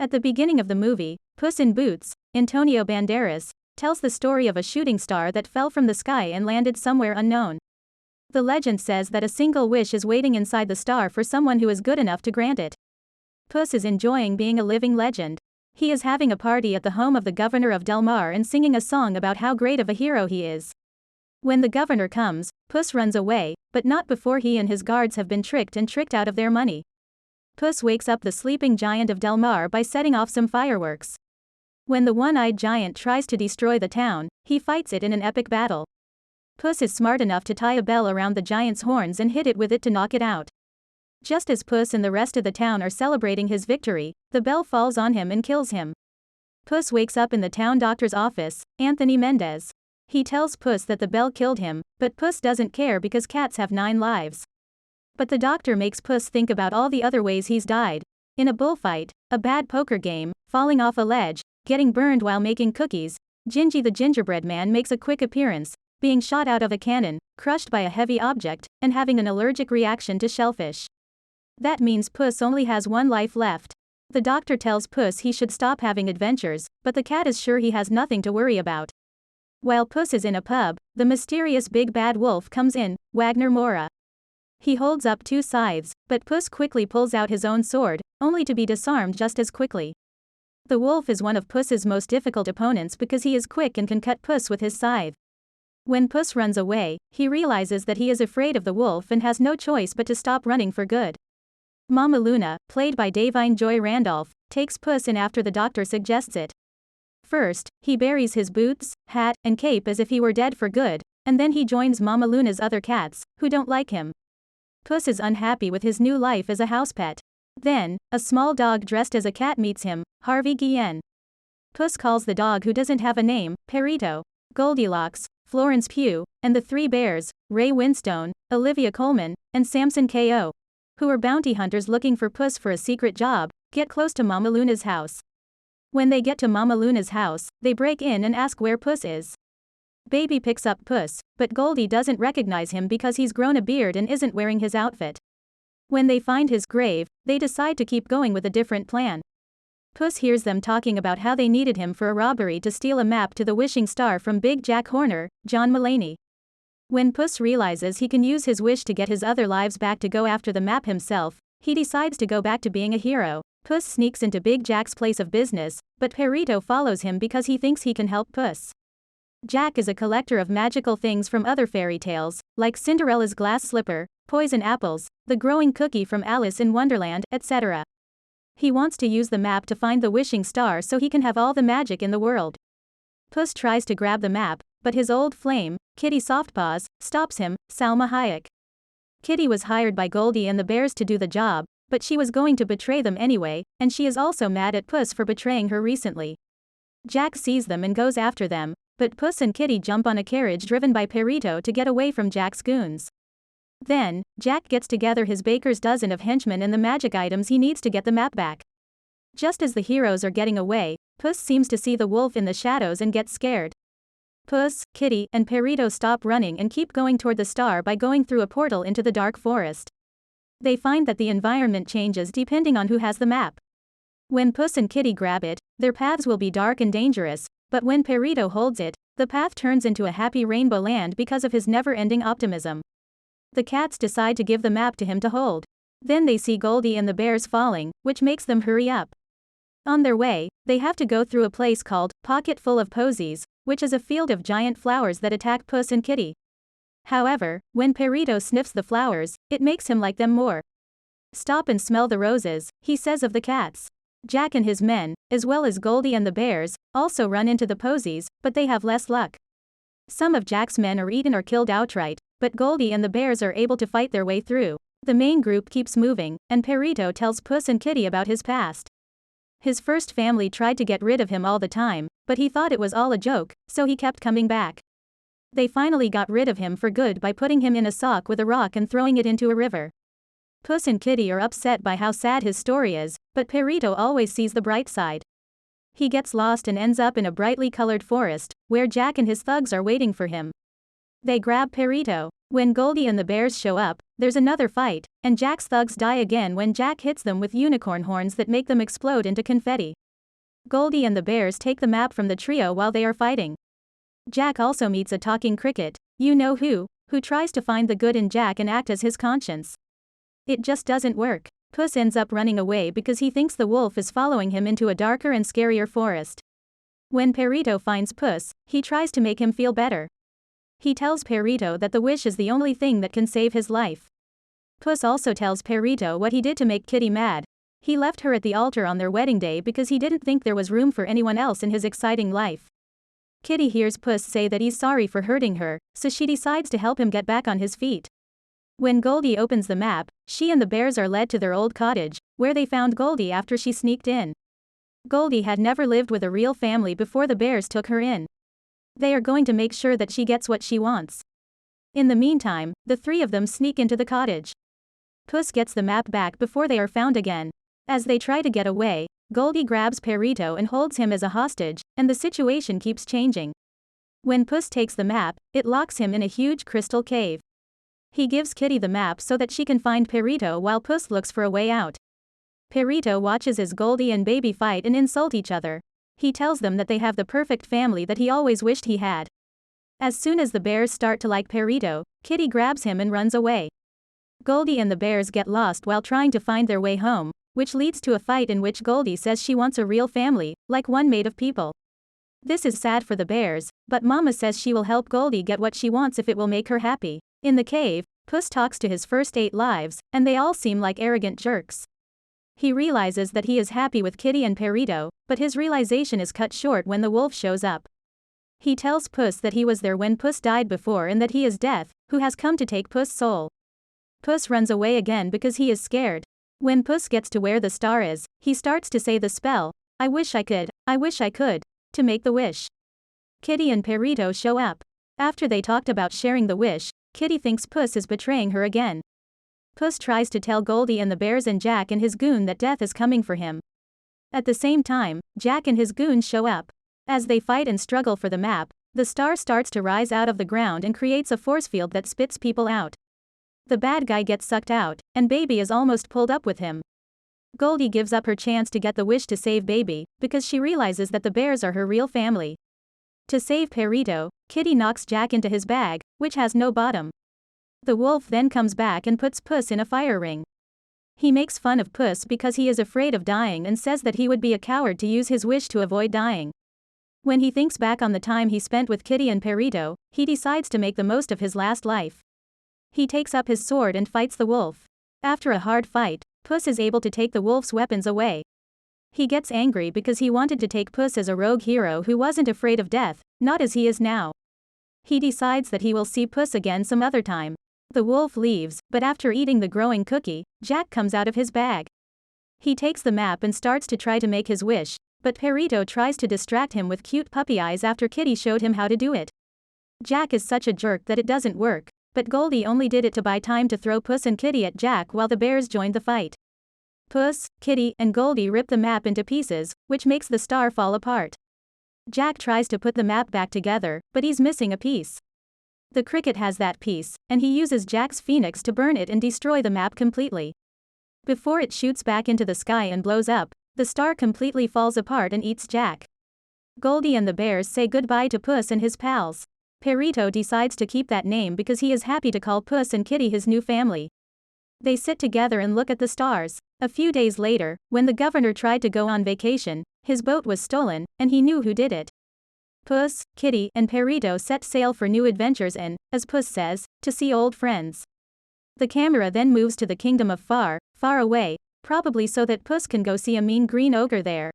At the beginning of the movie, Puss in Boots, Antonio Banderas, tells the story of a shooting star that fell from the sky and landed somewhere unknown. The legend says that a single wish is waiting inside the star for someone who is good enough to grant it. Puss is enjoying being a living legend. He is having a party at the home of the governor of Del Mar and singing a song about how great of a hero he is. When the governor comes, Puss runs away, but not before he and his guards have been tricked out of their money. Puss wakes up the sleeping giant of Del Mar by setting off some fireworks. When the one-eyed giant tries to destroy the town, he fights it in an epic battle. Puss is smart enough to tie a bell around the giant's horns and hit it with it to knock it out. Just as Puss and the rest of the town are celebrating his victory, the bell falls on him and kills him. Puss wakes up in the town doctor's office, Anthony Mendez. He tells Puss that the bell killed him, but Puss doesn't care because cats have 9 lives. But the doctor makes Puss think about all the other ways he's died. In a bullfight, a bad poker game, falling off a ledge, getting burned while making cookies. Gingy the gingerbread man makes a quick appearance, being shot out of a cannon, crushed by a heavy object, and having an allergic reaction to shellfish. That means Puss only has 1 life left. The doctor tells Puss he should stop having adventures, but the cat is sure he has nothing to worry about. While Puss is in a pub, the mysterious big bad wolf comes in, Wagner Mora. He holds up 2 scythes, but Puss quickly pulls out his own sword, only to be disarmed just as quickly. The wolf is one of Puss's most difficult opponents because he is quick and can cut Puss with his scythe. When Puss runs away, he realizes that he is afraid of the wolf and has no choice but to stop running for good. Mama Luna, played by Davine Joy Randolph, takes Puss in after the doctor suggests it. First, he buries his boots, hat, and cape as if he were dead for good, and then he joins Mama Luna's other cats, who don't like him. Puss is unhappy with his new life as a house pet. Then, a small dog dressed as a cat meets him, Harvey Guillen. Puss calls the dog who doesn't have a name, Perito. Goldilocks, Florence Pugh, and the 3 bears, Ray Winstone, Olivia Colman, and Samson K.O., who are bounty hunters looking for Puss for a secret job, get close to Mama Luna's house. When they get to Mama Luna's house, they break in and ask where Puss is. Baby picks up Puss, but Goldie doesn't recognize him because he's grown a beard and isn't wearing his outfit. When they find his grave, they decide to keep going with a different plan. Puss hears them talking about how they needed him for a robbery to steal a map to the wishing star from Big Jack Horner, John Mulaney. When Puss realizes he can use his wish to get his other lives back to go after the map himself, he decides to go back to being a hero. Puss sneaks into Big Jack's place of business, but Perito follows him because he thinks he can help Puss. Jack is a collector of magical things from other fairy tales, like Cinderella's glass slipper, poison apples, the growing cookie from Alice in Wonderland, etc. He wants to use the map to find the wishing star so he can have all the magic in the world. Puss tries to grab the map, but his old flame, Kitty Softpaws, stops him, Salma Hayek. Kitty was hired by Goldie and the bears to do the job, but she was going to betray them anyway, and she is also mad at Puss for betraying her recently. Jack sees them and goes after them, but Puss and Kitty jump on a carriage driven by Perito to get away from Jack's goons. Then, Jack gets together his baker's dozen of henchmen and the magic items he needs to get the map back. Just as the heroes are getting away, Puss seems to see the wolf in the shadows and gets scared. Puss, Kitty, and Perito stop running and keep going toward the star by going through a portal into the dark forest. They find that the environment changes depending on who has the map. When Puss and Kitty grab it, their paths will be dark and dangerous, but when Perito holds it, the path turns into a happy rainbow land because of his never-ending optimism. The cats decide to give the map to him to hold. Then they see Goldie and the bears falling, which makes them hurry up. On their way, they have to go through a place called Pocket Full of Posies, which is a field of giant flowers that attack Puss and Kitty. However, when Perito sniffs the flowers, it makes him like them more. "Stop and smell the roses," he says of the cats. Jack and his men, as well as Goldie and the bears, also run into the posies, but they have less luck. Some of Jack's men are eaten or killed outright, but Goldie and the bears are able to fight their way through. The main group keeps moving, and Perito tells Puss and Kitty about his past. His first family tried to get rid of him all the time, but he thought it was all a joke, so he kept coming back. They finally got rid of him for good by putting him in a sock with a rock and throwing it into a river. Puss and Kitty are upset by how sad his story is, but Perito always sees the bright side. He gets lost and ends up in a brightly colored forest, where Jack and his thugs are waiting for him. They grab Perito. When Goldie and the bears show up, there's another fight, and Jack's thugs die again when Jack hits them with unicorn horns that make them explode into confetti. Goldie and the bears take the map from the trio while they are fighting. Jack also meets a talking cricket, you-know-who tries to find the good in Jack and act as his conscience. It just doesn't work. Puss ends up running away because he thinks the wolf is following him into a darker and scarier forest. When Perito finds Puss, he tries to make him feel better. He tells Perito that the wish is the only thing that can save his life. Puss also tells Perito what he did to make Kitty mad. He left her at the altar on their wedding day because he didn't think there was room for anyone else in his exciting life. Kitty hears Puss say that he's sorry for hurting her, so she decides to help him get back on his feet. When Goldie opens the map, she and the bears are led to their old cottage, where they found Goldie after she sneaked in. Goldie had never lived with a real family before the bears took her in. They are going to make sure that she gets what she wants. In the meantime, the three of them sneak into the cottage. Puss gets the map back before they are found again. As they try to get away, Goldie grabs Perito and holds him as a hostage, and the situation keeps changing. When Puss takes the map, it locks him in a huge crystal cave. He gives Kitty the map so that she can find Perito while Puss looks for a way out. Perito watches as Goldie and Baby fight and insult each other. He tells them that they have the perfect family that he always wished he had. As soon as the bears start to like Perito, Kitty grabs him and runs away. Goldie and the bears get lost while trying to find their way home, which leads to a fight in which Goldie says she wants a real family, like one made of people. This is sad for the bears, but Mama says she will help Goldie get what she wants if it will make her happy. In the cave, Puss talks to his first 8 lives, and they all seem like arrogant jerks. He realizes that he is happy with Kitty and Perito, but his realization is cut short when the wolf shows up. He tells Puss that he was there when Puss died before and that he is Death, who has come to take Puss' soul. Puss runs away again because he is scared. When Puss gets to where the star is, he starts to say the spell, I wish I could, to make the wish. Kitty and Perito show up. After they talked about sharing the wish, Kitty thinks Puss is betraying her again. Puss tries to tell Goldie and the bears and Jack and his goon that death is coming for him. At the same time, Jack and his goons show up. As they fight and struggle for the map, the star starts to rise out of the ground and creates a force field that spits people out. The bad guy gets sucked out, and Baby is almost pulled up with him. Goldie gives up her chance to get the wish to save Baby, because she realizes that the bears are her real family. To save Perito, Kitty knocks Jack into his bag, which has no bottom. The wolf then comes back and puts Puss in a fire ring. He makes fun of Puss because he is afraid of dying and says that he would be a coward to use his wish to avoid dying. When he thinks back on the time he spent with Kitty and Perito, he decides to make the most of his last life. He takes up his sword and fights the wolf. After a hard fight, Puss is able to take the wolf's weapons away. He gets angry because he wanted to take Puss as a rogue hero who wasn't afraid of death, not as he is now. He decides that he will see Puss again some other time. The wolf leaves, but after eating the growing cookie, Jack comes out of his bag. He takes the map and starts to try to make his wish, but Perito tries to distract him with cute puppy eyes after Kitty showed him how to do it. Jack is such a jerk that it doesn't work, but Goldie only did it to buy time to throw Puss and Kitty at Jack while the bears joined the fight. Puss, Kitty, and Goldie rip the map into pieces, which makes the star fall apart. Jack tries to put the map back together, but he's missing a piece. The cricket has that piece, and he uses Jack's phoenix to burn it and destroy the map completely. Before it shoots back into the sky and blows up, the star completely falls apart and eats Jack. Goldie and the bears say goodbye to Puss and his pals. Perito decides to keep that name because he is happy to call Puss and Kitty his new family. They sit together and look at the stars. A few days later, when the governor tried to go on vacation, his boat was stolen, and he knew who did it. Puss, Kitty, and Perito set sail for new adventures and, as Puss says, to see old friends. The camera then moves to the kingdom of Far, Far Away, probably so that Puss can go see a mean green ogre there.